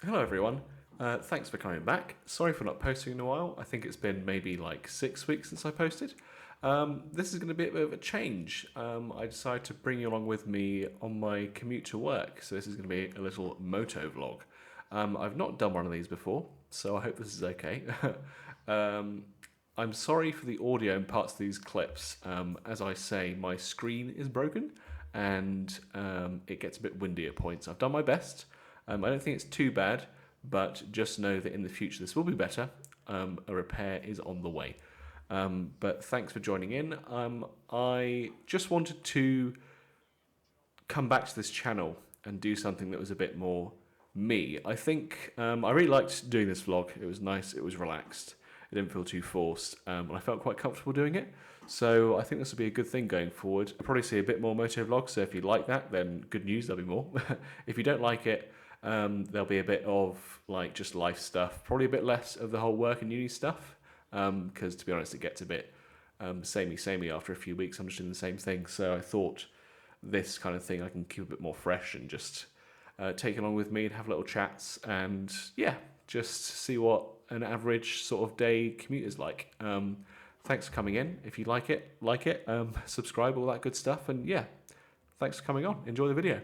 Hello everyone, thanks for coming back. Sorry for not posting in a while. I think it's been maybe like 6 weeks since I posted. This is going to be a bit of a change. I decided to bring you along with me on my commute to work, so this is going to be a little moto vlog. I've not done one of these before, so I hope this is okay. I'm sorry for the audio in parts of these clips. As I say, my screen is broken and it gets a bit windy at points. I've done my best. I don't think it's too bad, but just know that in the future this will be better. A repair is on the way. But thanks for joining in. I just wanted to come back to this channel and do something that was a bit more me. I think I really liked doing this vlog. It was nice, it was relaxed, it didn't feel too forced, and I felt quite comfortable doing it. So I think this will be a good thing going forward. I'll probably see a bit more moto vlogs, so if you like that, then good news, there'll be more. If you don't like it, there'll be a bit of like just life stuff, probably a bit less of the whole work and uni stuff, because to be honest it gets a bit samey after a few weeks. I'm just doing the same thing, so I thought this kind of thing I can keep a bit more fresh and just take along with me and have little chats and yeah, just see what an average sort of day commute is like. Thanks for coming in. If you like it, subscribe, all that good stuff, and yeah, thanks for coming on. Enjoy the video.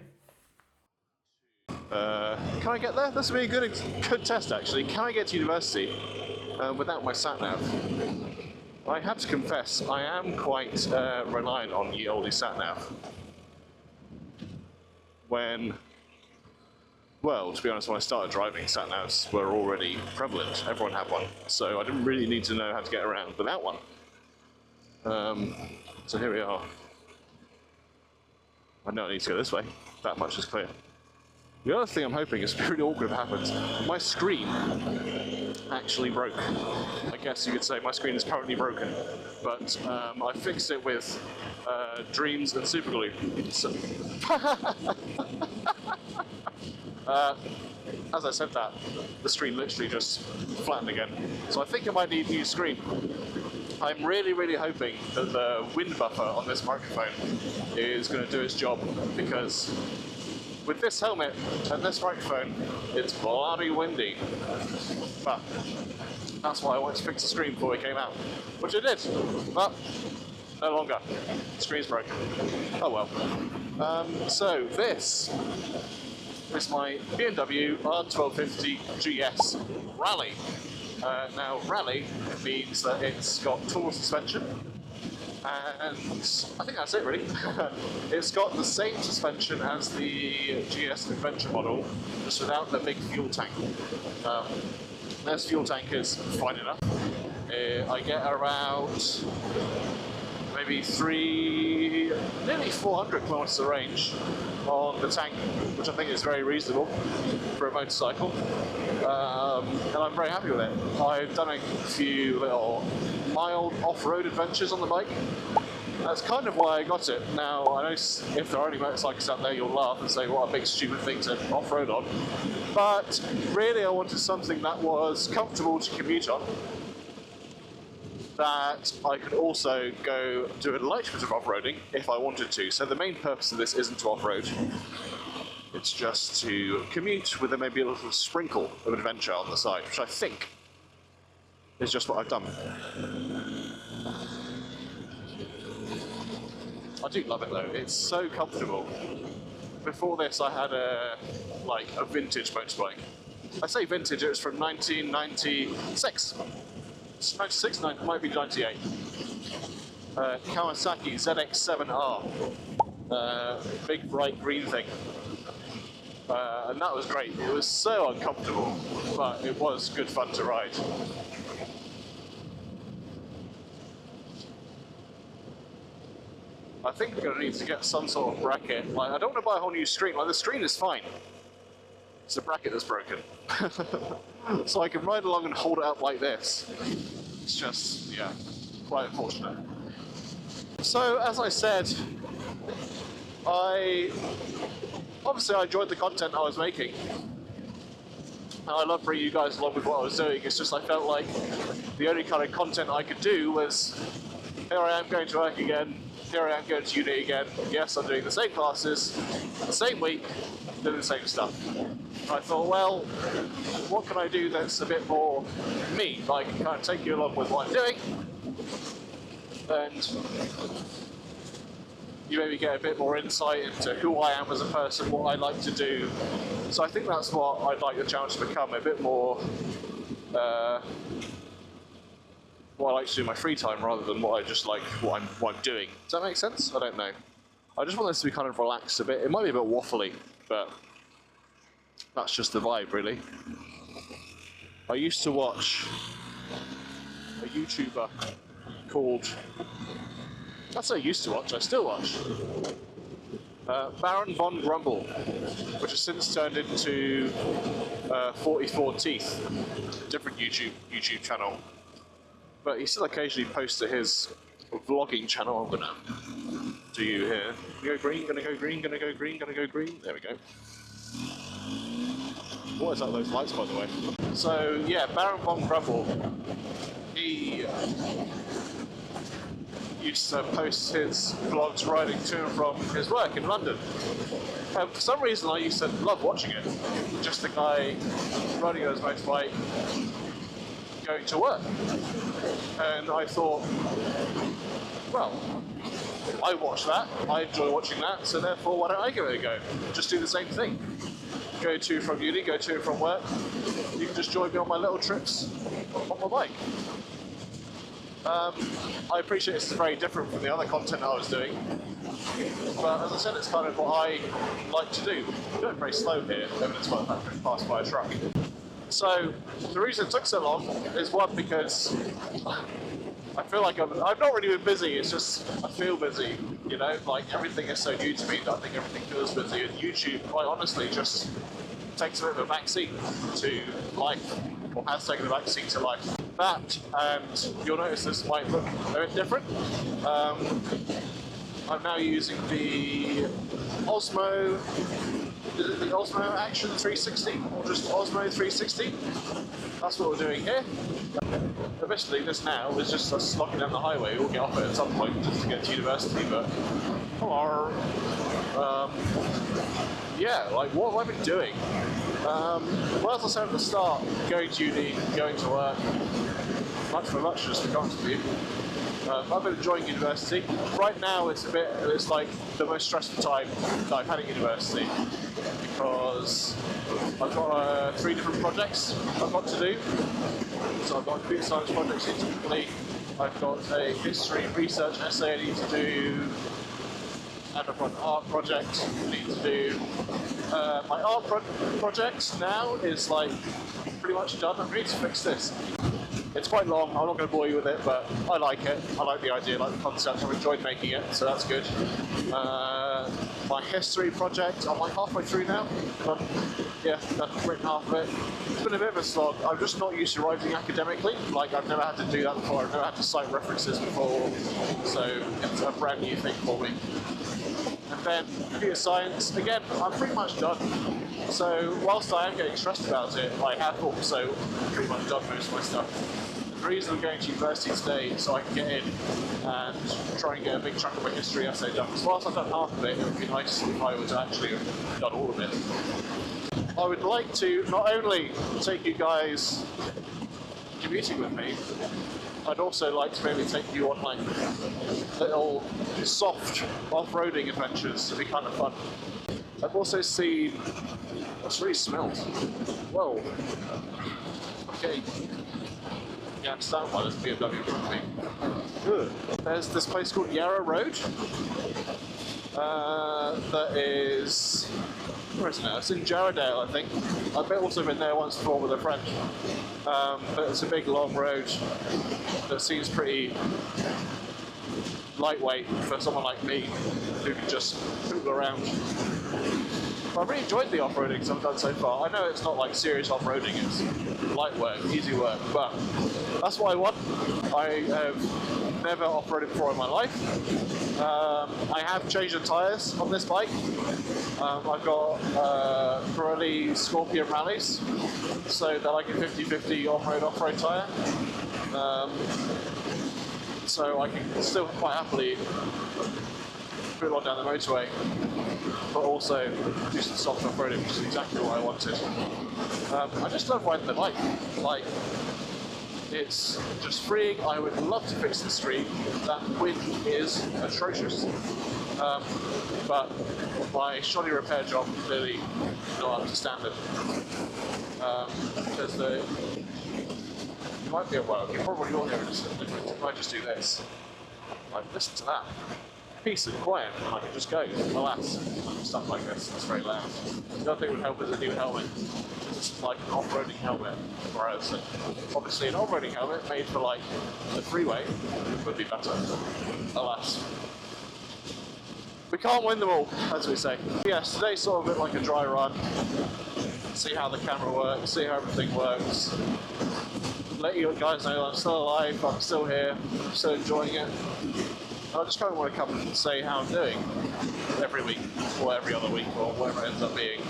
Can I get there? This would be a good test actually. Can I get to university without my sat-nav? I have to confess, I am quite reliant on ye olde sat-nav. Well, to be honest, when I started driving, sat-navs were already prevalent. Everyone had one, so I didn't really need to know how to get around without one. So here we are. I know I need to go this way. That much is clear. The other thing I'm hoping is really awkward if it happens. My screen actually broke. I guess you could say my screen is currently broken, but I fixed it with Dreams and superglue. So as I said that, the screen literally just flattened again. So I think I might need a new screen. I'm really hoping that the wind buffer on this microphone is going to do its job, because with this helmet and this microphone, it's bloody windy. But that's why I wanted to fix the screen before it came out, which I did, but no longer. The screen's broken. Oh well. So this is my BMW R1250GS Rally. Now Rally means that it's got tall suspension, and I think that's it really. It's got the same suspension as the GS Adventure model, just without the big fuel tank. This fuel tank is fine enough. I get around maybe nearly 400 kilometers of range on the tank, which I think is very reasonable for a motorcycle. And I'm very happy with it. I've done a few little mild off-road adventures on the bike. That's kind of why I got it. Now, I know if there are any motorcyclists out there, you'll laugh and say, what a big stupid thing to off-road on. But really, I wanted something that was comfortable to commute on, that I could also go do a light bit of off-roading if I wanted to. So the main purpose of this isn't to off-road. It's just to commute with maybe a little sprinkle of adventure on the side, which I think is just what I've done. I do love it though, it's so comfortable. Before this I had a vintage motorbike. I say vintage, it was from 1996. It's 96, might be 98. Kawasaki ZX7R. Big bright green thing. And that was great. It was so uncomfortable, but it was good fun to ride. I think we're going to need to get some sort of bracket. Like, I don't want to buy a whole new screen. Like, the screen is fine. It's the bracket that's broken. So I can ride along and hold it up like this. It's just, yeah, quite unfortunate. So, as I said, obviously I enjoyed the content I was making. And I love bringing you guys along with what I was doing. It's just I felt like the only kind of content I could do was, here I am going to work again, here I am going to uni again. Yes, I'm doing the same classes, the same week, doing the same stuff. I thought, well, what can I do that's a bit more me, like kind of take you along with what I'm doing, and you maybe get a bit more insight into who I am as a person, what I like to do. So I think that's what I'd like the challenge to become, a bit more what I like to do in my free time rather than what I just like what I'm doing. Does that make sense? I don't know. I just want this to be kind of relaxed a bit. It might be a bit waffly, but that's just the vibe, really. I used to watch a YouTuber called, I say used to watch, I still watch, Baron Von Grumble, which has since turned into 44 Teeth, a different YouTube channel. But he still occasionally posts to his vlogging channel. I'm gonna do you here. Gonna go green, gonna go green, gonna go green, gonna go green. There we go. What is that, those lights, by the way? So, yeah, Baron Von Grumble, he used to post his vlogs riding to and from his work in London. And for some reason, I used to love watching it. Just the guy riding on his motorbike, going to work. And I thought, well, I watch that, I enjoy watching that, so therefore why don't I give it a go? Just do the same thing. Go to from uni, go to and from work. You can just join me on my little trips on my bike. I appreciate it's very different from the other content I was doing, but as I said, it's kind of what I like to do. I'm going very slow here, evidenced by the fact that passed by a truck. So the reason it took so long is one, because I feel like I've not really been busy, it's just I feel busy, you know, like everything is so new to me that I think everything feels busy, and YouTube, quite honestly, just takes a bit of a backseat to life, or has taken a backseat to life. That, and you'll notice this might look a bit different. I'm now using the Osmo, is it the Osmo Action 360, or just Osmo 360? That's what we're doing here. Eventually, this now is just us slocking down the highway. We'll get off it at some point just to get to university, but yeah, like what have I been doing? Well, as I said at the start, going to uni, going to work, much for much, just to be honest with you. I've been enjoying university. Right now, it's like the most stressful time that I've had at university, because I've got 3 different projects I've got to do. So I've got a computer science project I need to complete, I've got a history research essay I need to do, and I've got an art project I need to do. My art project now is like pretty much done. I need to fix this. It's quite long, I'm not going to bore you with it, but I like it. I like the idea, I like the concept, I've enjoyed making it, so that's good. My history project, I'm like halfway through now. Yeah, I've written half of it. It's been a bit of a slog. I'm just not used to writing academically. Like, I've never had to do that before, I've never had to cite references before, so it's a brand new thing for me. And then computer science, again, I'm pretty much done. So whilst I am getting stressed about it, I have also pretty much done most of my stuff. The reason I'm going to university today is so I can get in and try and get a big chunk of my history essay done. Because whilst I've done half of it, it would be nice if I were to actually have done all of it. I would like to not only take you guys commuting with me, I'd also like to maybe take you on like little soft off-roading adventures. It'd be kind of fun. I've also seen, what's really smelled? Whoa. Okay. Yeah, I understand why there's a BMW in front of me. Good. There's this place called Yarra Road. That is, where is it now? It's in Jarradale, I think. I've also been there once before with a friend. But it's a big long road that seems pretty lightweight for someone like me who can just poodle around. I've really enjoyed the off-roading I've done so far. I know it's not like serious off-roading, it's light work, easy work, but that's what I want. I have never off-roaded before in my life. I have changed the tyres on this bike. I've got Pirelli Scorpion Rallies, so they're like a 50-50 off-road tyre. So I can still quite happily through a lot down the motorway, but also do some soft off-roading, which is exactly what I wanted. I just love riding the bike. Like, it's just freeing. I would love to fix the stream. That wind is atrocious. But my shoddy repair job clearly not up to standard. Because you might be well, you probably will hear it. You might just do this. Like, listen to that. Peace and quiet, and I can just go. Alas, stuff like this, it's very loud. The other thing would help is a new helmet. It's like an off-roading helmet, whereas obviously an off-roading helmet made for like the freeway would be better. Alas. We can't win them all, as we say. Yes, today's sort of a bit like a dry run. See how the camera works, see how everything works. Let you guys know I'm still alive, I'm still here, I'm still enjoying it. I just kind of want to come and say how I'm doing every week, or every other week, or whatever it ends up being.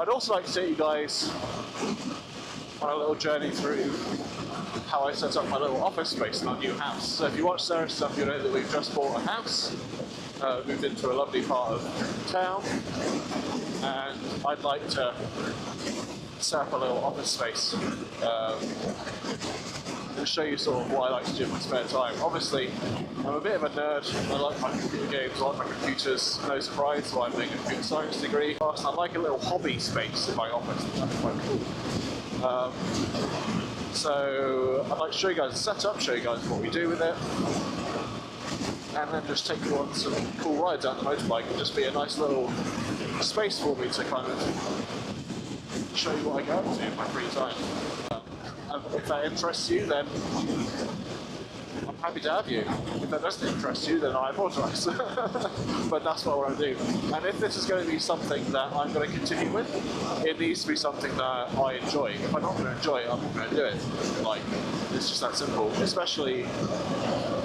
I'd also like to take you guys on a little journey through how I set up my little office space in our new house. So if you watch Sarah's stuff, you know that we've just bought a house, moved into a lovely part of town, and I'd like to set up a little office space and show you sort of what I like to do in my spare time. Obviously, I'm a bit of a nerd. I like my computer games, I like my computers. No surprise, so I'm doing a computer science degree. And I like a little hobby space in my office. That's quite cool. So I'd like to show you guys the setup, show you guys what we do with it, and then just take you on some cool rides out on the motorbike and just be a nice little space for me to kind of show you what I go up to in my free time. If that interests you, then I'm happy to have you. If that doesn't interest you, then I apologise. But that's what I want to do. And if this is going to be something that I'm going to continue with, it needs to be something that I enjoy. If I'm not going to enjoy it, I'm not going to do it. Like, it's just that simple. Especially,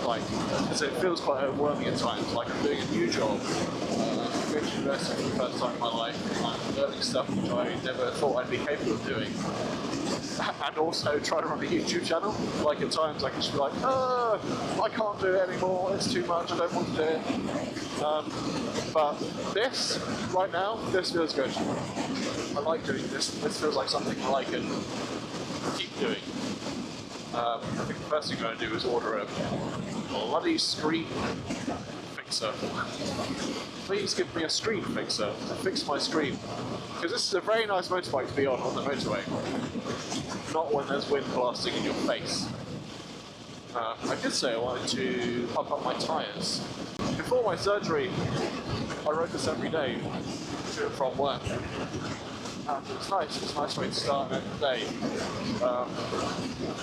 like, because it feels quite overwhelming at times. Like, I'm doing a new job. I'm going to university for the first time in my life. I'm learning stuff which I never thought I'd be capable of doing. And also try to run a YouTube channel. Like, at times I can just be like, I can't do it anymore, it's too much, I don't want to do it. But this, right now, this feels good. I like doing this. This feels like something I can keep doing. I think the first thing I'm going to do is order a bloody screen fixer. Please give me a screen fixer to fix my screen. Because this is a very nice motorbike to be on the motorway. Not when there's wind blasting in your face. I did say I wanted to pump up my tyres. Before my surgery, I rode this every day to and from work. And it's nice. It's a nice way to start the day.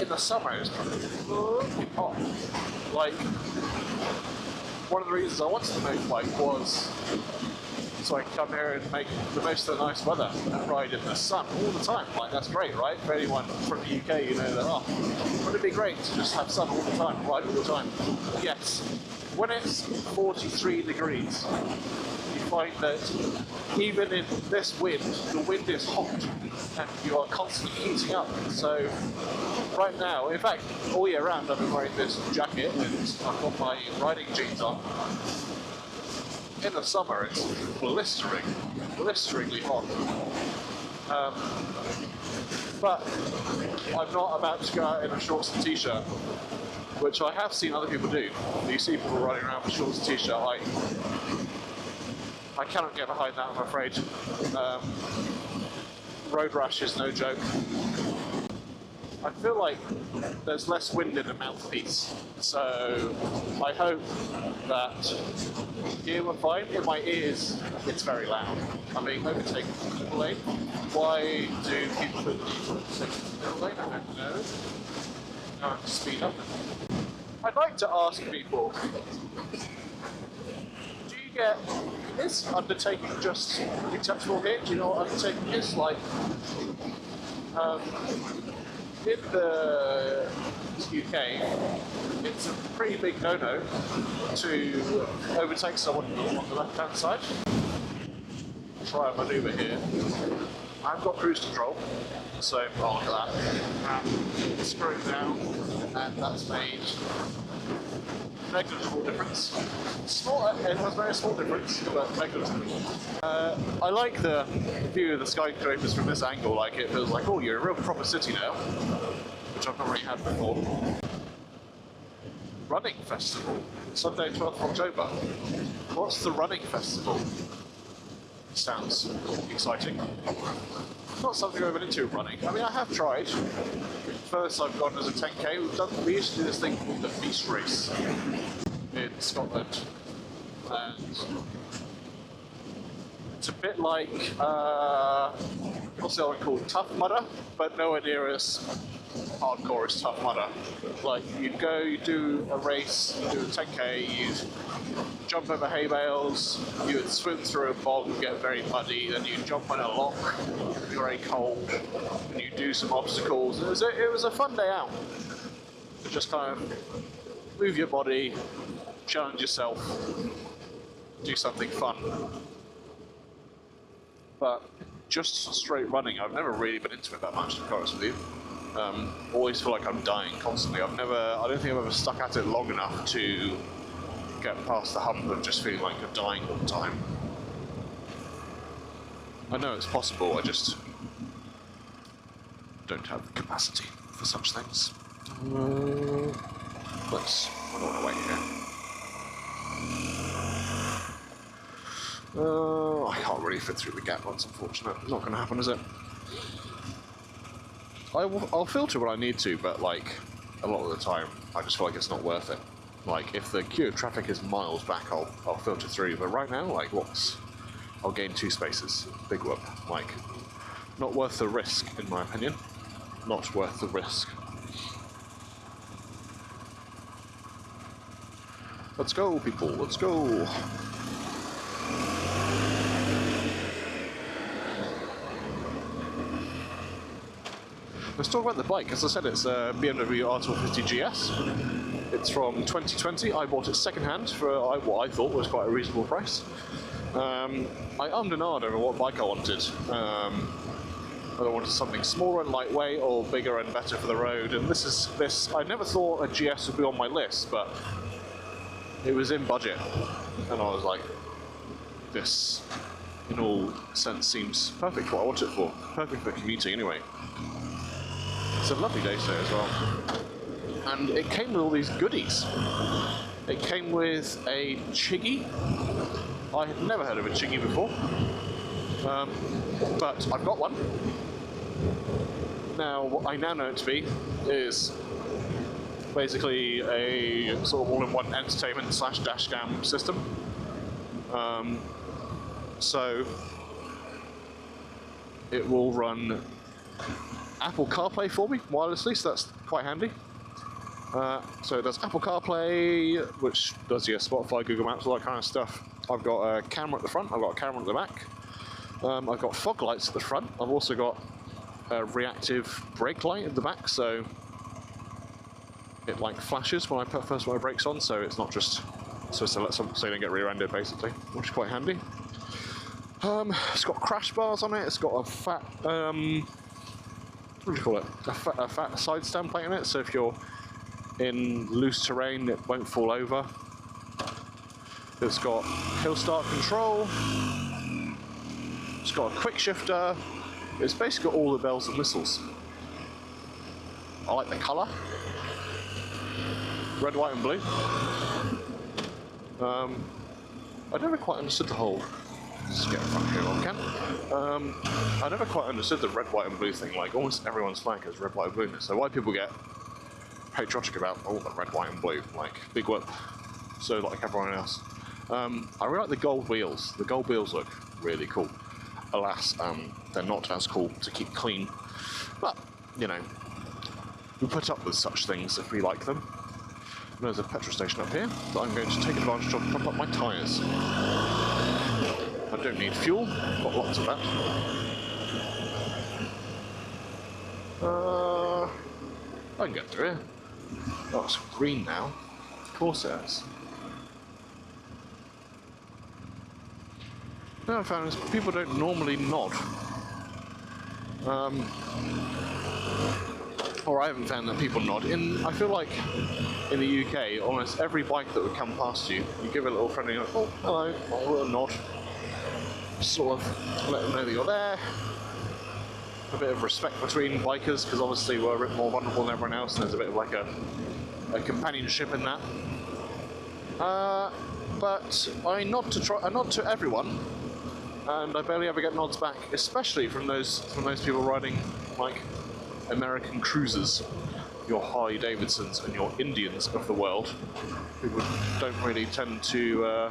In the summer, it's pretty hot. Like, one of the reasons I wanted the motorbike was so I can come here and make the most of the nice weather and ride in the sun all the time. Like, that's great, right? For anyone from the UK, you know that, wouldn't it be great to just have sun all the time, ride all the time? Yes. When it's 43 degrees, you find that even in this wind, the wind is hot and you are constantly heating up. So right now, in fact, all year round, I've been wearing this jacket and I've got my riding jeans on. In the summer, it's blisteringly hot. But I'm not about to go out in a shorts and t-shirt, which I have seen other people do. You see people riding around with shorts and t-shirt. I cannot get behind that, I'm afraid. Road rash is no joke. I feel like there's less wind in the mouthpiece, so I hope that you will find in my ears it's very loud. I'm being overtaken from the middle lane. Why do people put the middle lane? I don't know. Now I have to speed up. I'd like to ask people, do you get, is undertaking just acceptable here? Do you know what undertaking is? Like, in the UK, it's a pretty big no-no to overtake someone on the left-hand side. Try a manoeuvre here. I've got cruise control, so oh, look at that. Screw it down, and that's made negligible difference. Small, it has a very small difference, but negligible. I like the view of the skyscrapers from this angle. Like it feels like, oh, you're a real proper city now, which I've not really had before. Running festival, Sunday 12th October. What's the running festival? Sounds exciting. Not something I've been into running. I mean, I have tried. First I've gone as a 10k. We used to do this thing called the Beast Race in Scotland. And it's a bit like, what's the other one called? Tough Mudder, but nowhere near as hardcore as Tough Mudder. Like, you'd go, you do a race, you do a 10k, you'd jump over hay bales, you would swim through a bog and get very muddy, then you'd jump on a lock, it'd be very cold, and you'd do some obstacles. It was a fun day out. To just kind of move your body, challenge yourself, do something fun. But just straight running, I've never really been into it that much, to be honest with you. Always feel like I'm dying constantly. I don't think I've ever stuck at it long enough to get past the hump of just feeling like you're dying all the time. I know it's possible, I just don't have the capacity for such things. I don't want to wait here. I can't really fit through the gap, that's unfortunate. Not going to happen, is it? I'll filter when I need to, but like a lot of the time, I just feel like it's not worth it. Like if the queue of traffic is miles back, I'll filter through. But right now, like I'll gain 2 spaces. Big whoop. Like, not worth the risk, in my opinion. Not worth the risk. Let's go, people. Let's go. Let's talk about the bike. As I said, it's a BMW R1250GS. It's from 2020. I bought it second-hand for what I thought was quite a reasonable price. I ummed and ahed over what bike I wanted. Whether I wanted something smaller and lightweight or bigger and better for the road. And this. I never thought a GS would be on my list, but it was in budget, and I was like, this, in all sense, seems perfect for what I want it for. Perfect for commuting, anyway. It's a lovely day today as well. And it came with all these goodies. It came with a chiggy. I had never heard of a chiggy before. But I've got one. Now, what I now know it to be is basically a sort of all-in-one entertainment / dash cam system. So it will run Apple CarPlay for me wirelessly, so that's quite handy. So it does Apple CarPlay, which does your Spotify, Google Maps, all that kind of stuff. I've got a camera at the front, I've got a camera at the back. I've got fog lights at the front. I've also got a reactive brake light at the back, so it like flashes when I put my brakes on, so it's not just so you don't get rear-ended, basically, which is quite handy. It's got crash bars on it. It's got a fat what do you call it? A fat side stand plate in it, so if you're in loose terrain, it won't fall over. It's got hill start control. It's got a quick shifter. It's basically got all the bells and whistles. I like the colour. Red, white and blue. I never quite understood the whole... Let's get in front here while I can. I never quite understood the red, white and blue thing. Like, almost everyone's flag is red, white and blue. So why people get patriotic about all the red, white and blue. Like, big whoop. So like everyone else. I really like the gold wheels. The gold wheels look really cool. Alas, they're not as cool to keep clean. But, you know, we put up with such things if we like them. There's a petrol station up here that I'm going to take advantage of to pump up my tyres. I don't need fuel, I've got lots of that. I can get through here. Oh, it's green now. Of course it is. Now I found is people don't normally nod Or I haven't found that people nod. I feel like in the UK, almost every bike that would come past you, you give a little friendly, oh, hello, or a little nod. Sort of let them know that you're there. A bit of respect between bikers, because obviously we're a bit more vulnerable than everyone else, and there's a bit of like a companionship in that. But I nod to everyone, and I barely ever get nods back, especially from those people riding like American cruisers, your Harley Davidsons and your Indians of the world, who don't really tend to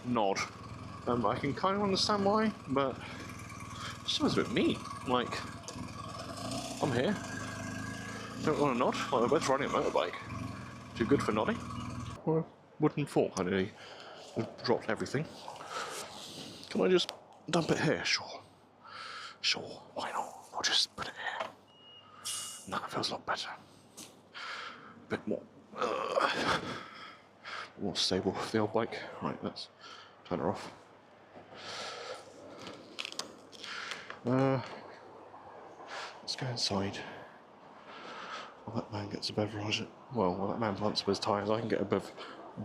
nod. I can kind of understand why, but it just was a bit mean. Like, I'm here. Don't want to nod? Like, we're both riding a motorbike. Too good for nodding? Or wooden fork, I nearly dropped everything. Can I just dump it here? Sure. Sure, why not? I'll just put it here. No, that feels a lot better. A bit more stable for the old bike. Right, let's turn her off. Let's go inside. While that man gets a beverage. Well, while that man plants up his tyres, I can get a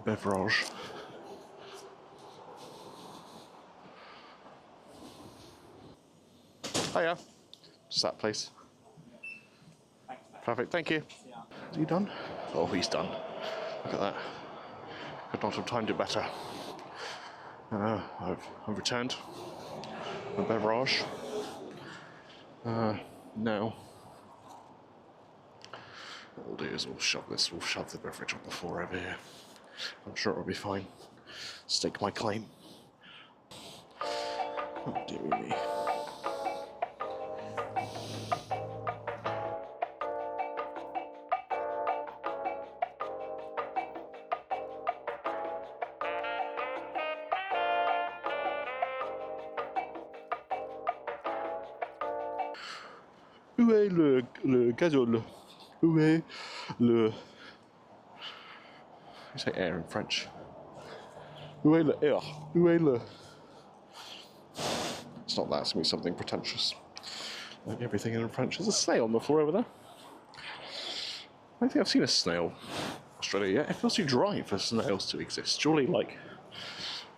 beverage. Hiya. Just that place. Perfect, thank you. Is he done? Oh, he's done. Look at that. Could not have timed it better. I've returned a beverage. Now, what we'll do is we'll shove the beverage on the floor over here. I'm sure it'll be fine. Stake my claim. Oh, dearie me. Où est le gazole? Où est le... You say air in French. Où est le air? Où est le... It's not that, it's going to be something pretentious. Like everything in French. There's a snail on the floor over there. I don't think I've seen a snail in Australia yet. It feels too dry for snails to exist. Surely, like,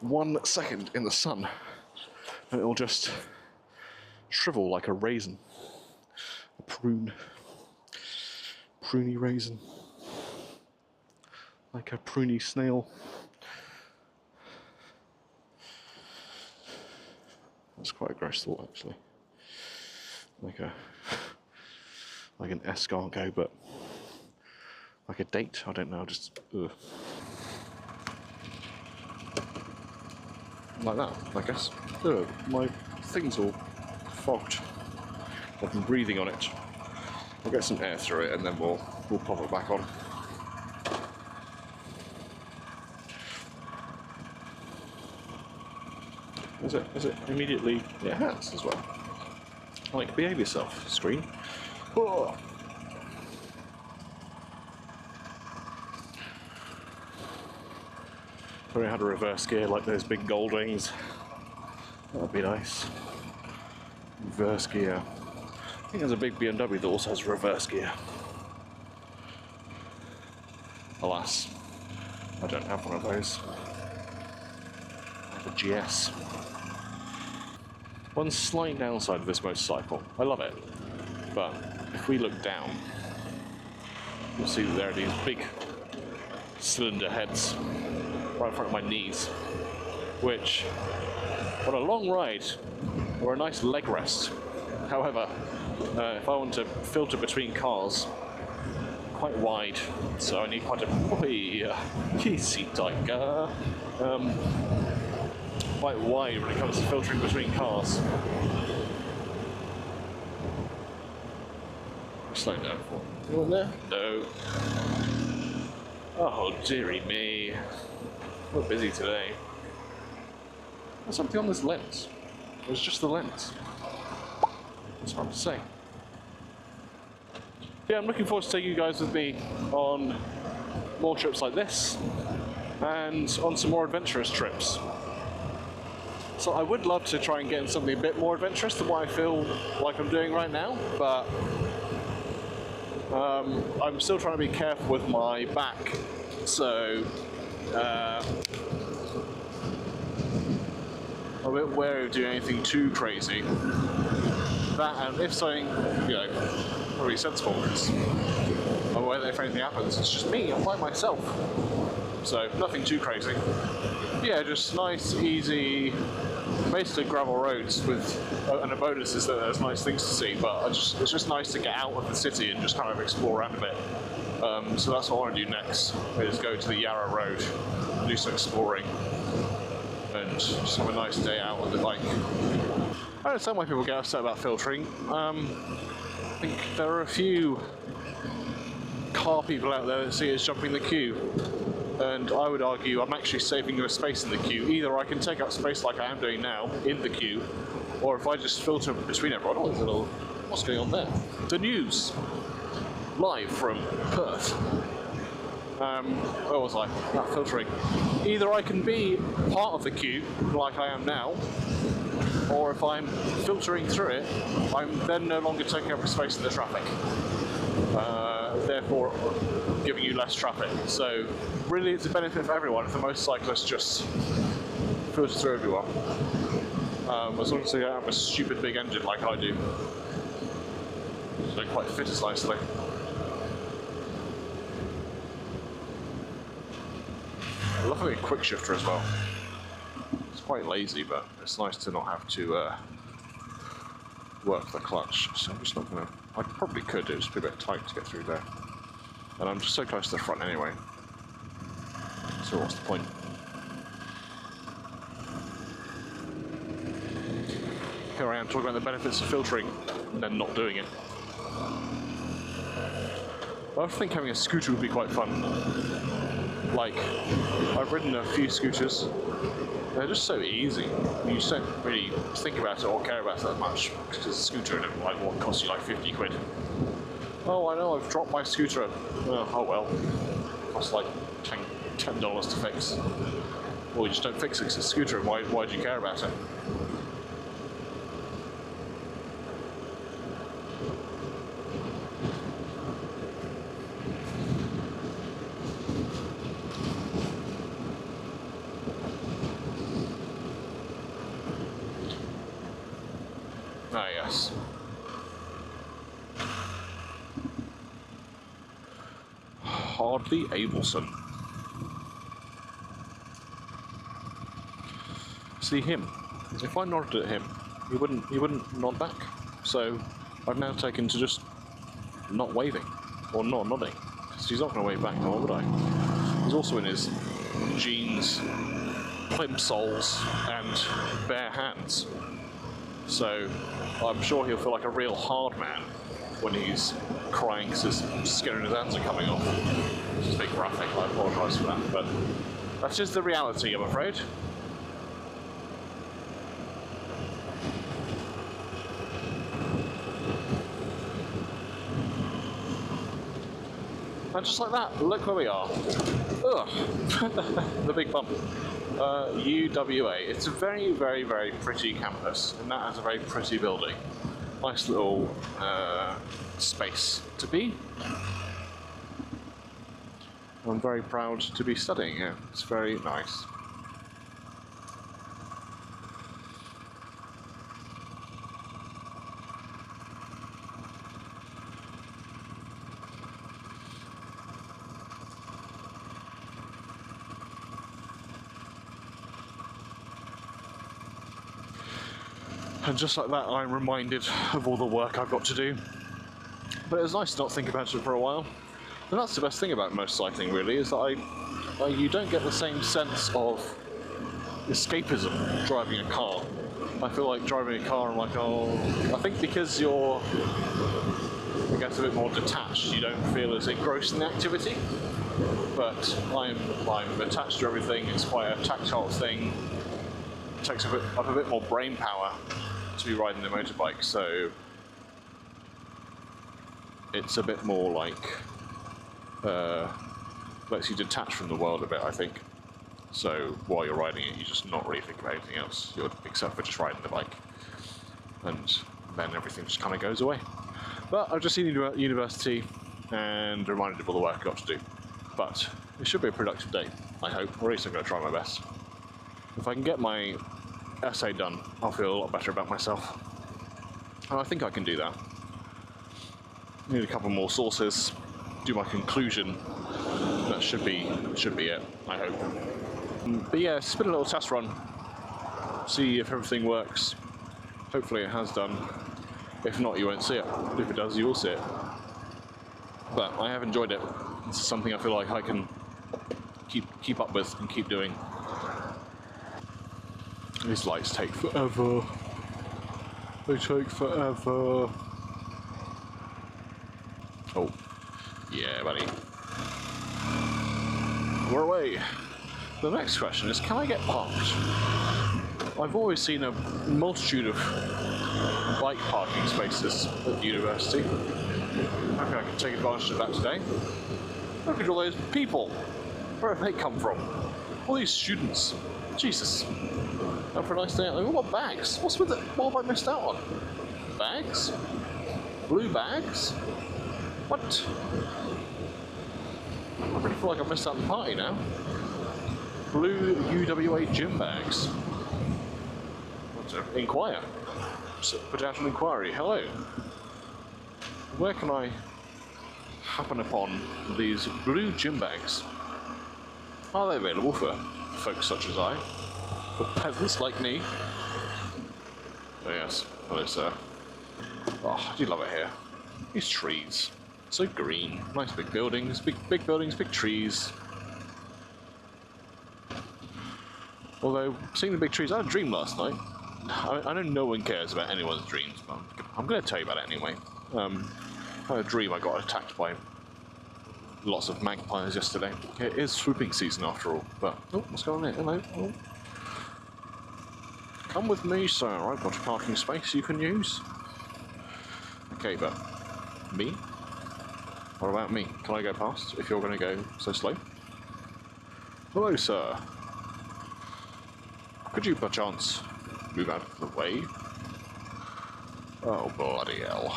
1 second in the sun, and it'll just shrivel like a raisin. A pruny raisin, like a pruny snail. That's quite a gross thought, actually. Like an escargot, but like a date. I don't know. Just like that, I guess. My thing's all fogged. I've been breathing on it. We'll get some air through it and then we'll pop it back on. Is it immediately? It has as well. Like, behave yourself, screen. Oh. If I had a reverse gear like those big Goldwings, that'd be nice. Reverse gear. I think there's a big BMW that also has reverse gear. Alas, I don't have one of those. I have a GS. One slight downside of this motorcycle, I love it, but if we look down, you'll see that there are these big cylinder heads right in front of my knees, which, on a long ride, or a nice leg rest. However, if I want to filter between cars, quite wide, so I need quite a easy tiger. Quite wide when it comes to filtering between cars. Slow down for. You want there? No. Oh dearie me. We're busy today. There's something on this lens. It was just the lens. It's hard to say. Yeah, I'm looking forward to taking you guys with me on more trips like this and on some more adventurous trips. So I would love to try and get in something a bit more adventurous than what I feel like I'm doing right now, but I'm still trying to be careful with my back, so I'm a bit wary of doing anything too crazy. That, and if something, you know, probably sensible, because I'm aware that if anything happens, it's just me, I'm by myself. So nothing too crazy. Yeah, just nice, easy, basically gravel roads with, and a bonus is that there's nice things to see, but it's just nice to get out of the city and just kind of explore around a bit. So that's what I want to do next, is go to the Yarra Road, do some exploring, and just have a nice day out on the bike. I understand why people get upset about filtering. I think there are a few car people out there that see it as jumping the queue. And I would argue I'm actually saving you a space in the queue. Either I can take up space like I am doing now in the queue, or if I just filter between everyone. Oh, there's a little, what's going on there? The news, live from Perth. Where was I? That filtering. Either I can be part of the queue like I am now, or if I'm filtering through it, I'm then no longer taking up space in the traffic. Therefore giving you less traffic. So really it's a benefit for everyone if the motorcyclists just filter through everyone. As long as they don't have a stupid big engine like I do. So they quite fit as nicely. I love having a quick shifter as well. It's quite lazy, but it's nice to not have to work the clutch. So I'm just not going to... I probably could, it would just be a bit tight to get through there. And I'm just so close to the front anyway. So what's the point? Here I am talking about the benefits of filtering and then not doing it. I think having a scooter would be quite fun. Like, I've ridden a few scooters. They're just so easy. You just don't really think about it or care about it that much, because a scooter, like, what costs you like 50 quid. Oh, I know, I've dropped my scooter. Oh well, it costs like $10 to fix. Well, you just don't fix it, it's a scooter, and why do you care about it? Ah, yes. Hardly Abelson. See him. If I nodded at him, he wouldn't nod back. So I've now taken to just not waving or not nodding, because he's not going to wave back. Nor would I? He's also in his jeans, plimsolls, and bare hands. So I'm sure he'll feel like a real hard man when he's crying because his skin and his hands are coming off. It's just a bit graphic, I apologise for that, but that's just the reality, I'm afraid. And just like that, look where we are. Ugh, the big bump. UWA. It's a very, very, very pretty campus, and that has a very pretty building. Nice little space to be. I'm very proud to be studying here. It's very nice. And just like that, I'm reminded of all the work I've got to do. But it was nice to not think about it for a while. And that's the best thing about motorcycling, really, is that you don't get the same sense of escapism driving a car. I feel like driving a car, I'm like, oh... I think because you're, I guess, a bit more detached, you don't feel as engrossed in the activity. But I'm attached to everything, it's quite a tactile thing. It takes up a bit more brain power to be riding the motorbike, so it's a bit more like lets you detach from the world a bit, I think. So while you're riding it, you're just not really thinking about anything else, except for just riding the bike. And then everything just kind of goes away. But I've just seen university and reminded of all the work I've got to do. But it should be a productive day, I hope, or at least I'm going to try my best. If I can get my essay done, I'll feel a lot better about myself. And I think I can do that. I need a couple more sources, do my conclusion. That should be it, I hope. But yeah, it's been a little test run. See if everything works. Hopefully it has done. If not, you won't see it. If it does, you will see it. But I have enjoyed it. This is something I feel like I can keep up with and keep doing. These lights take forever. They take forever. Oh, yeah, buddy. We're away. The next question is, can I get parked? I've always seen a multitude of bike parking spaces at the university. Maybe I can take advantage of that today. Look at all those people. Where have they come from? All these students. Jesus. Out for a nice day out. We've got bags. What's with it? What have I missed out on? Bags? Blue bags? What? I really feel like I've missed out on the party now. Blue UWA gym bags. What's it? Inquire. So put out an inquiry. Hello. Where can I happen upon these blue gym bags? Are they available for folks such as I? For peasants like me? Oh yes, hello sir. Oh, I do love it here. These trees. So green. Nice big buildings, big buildings, big trees. Although, seeing the big trees, I had a dream last night. I know no one cares about anyone's dreams, but I'm going to tell you about it anyway. I had a dream I got attacked by lots of magpies yesterday. It is swooping season after all, but... Oh, what's going on here? Hello? Oh. Come with me, sir. I've got a parking space you can use. Okay, but... me? What about me? Can I go past if you're going to go so slow? Hello, sir. Could you perchance move out of the way? Oh, bloody hell.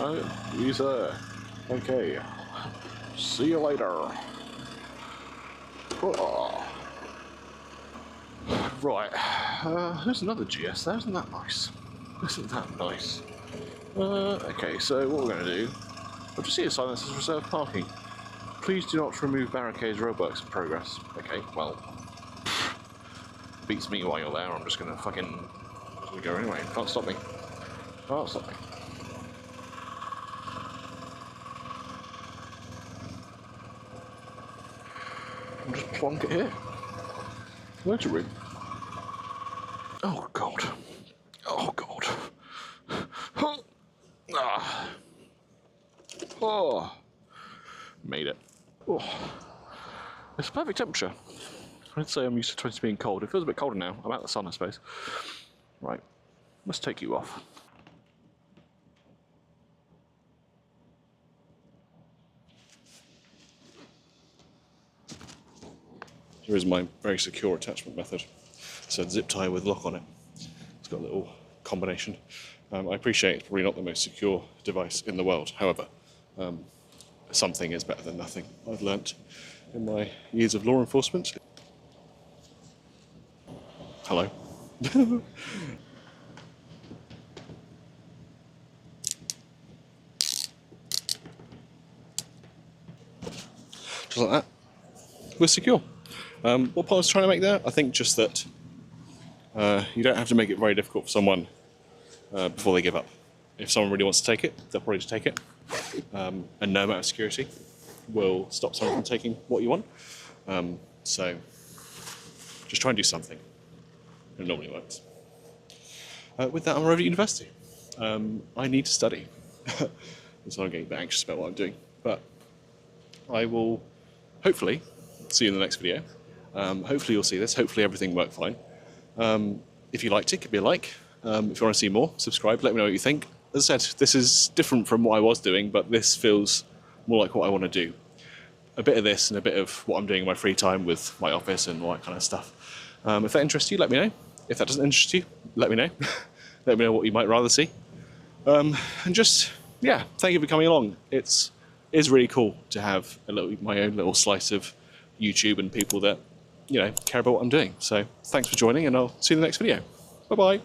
Oh, he's there. Okay. See you later. Oh. Right. There's another GS there. Isn't that nice? Isn't that nice? Okay, so what we're going to do... I'll just see a sign that says reserved parking. Please do not remove barricades or roadworks in progress. Okay, well... Beats me while you're there. I'm just going to fucking... go anyway. Can't stop me. Can't stop me. I'll just plonk it here. Motor room. Oh god. Oh god. Ah. Oh. Made it. Oh. It's perfect temperature. I'd say I'm used to 20 being cold. It feels a bit colder now. I'm out of the sun, I suppose. Right. Let's take you off. Here is my very secure attachment method. So zip tie with lock on it. It's got a little combination. I appreciate it's probably not the most secure device in the world. However, something is better than nothing. I've learnt in my years of law enforcement. Hello. Just like that. We're secure. What point I was trying to make there? I think just that you don't have to make it very difficult for someone before they give up. If someone really wants to take it, they'll probably just take it. And no amount of security will stop someone from taking what you want. So just try and do something. It normally works. With that, I'm arrived at university. I need to study. So I'm getting a bit anxious about what I'm doing. But I will hopefully see you in the next video. Hopefully you'll see this. Hopefully everything worked fine. If you liked it, give me a like. If you want to see more, subscribe. Let me know what you think. as I said, this is different from what I was doing, but this feels more like what I want to do. A bit of this and a bit of what I'm doing in my free time with my office and all that kind of stuff. If that interests you, let me know. If that doesn't interest you, let me know. Let me know what you might rather see. And just, yeah, thank you for coming along. It's really cool to have my own little slice of YouTube and people that, care about what I'm doing. So thanks for joining, and I'll see you in the next video. Bye-bye.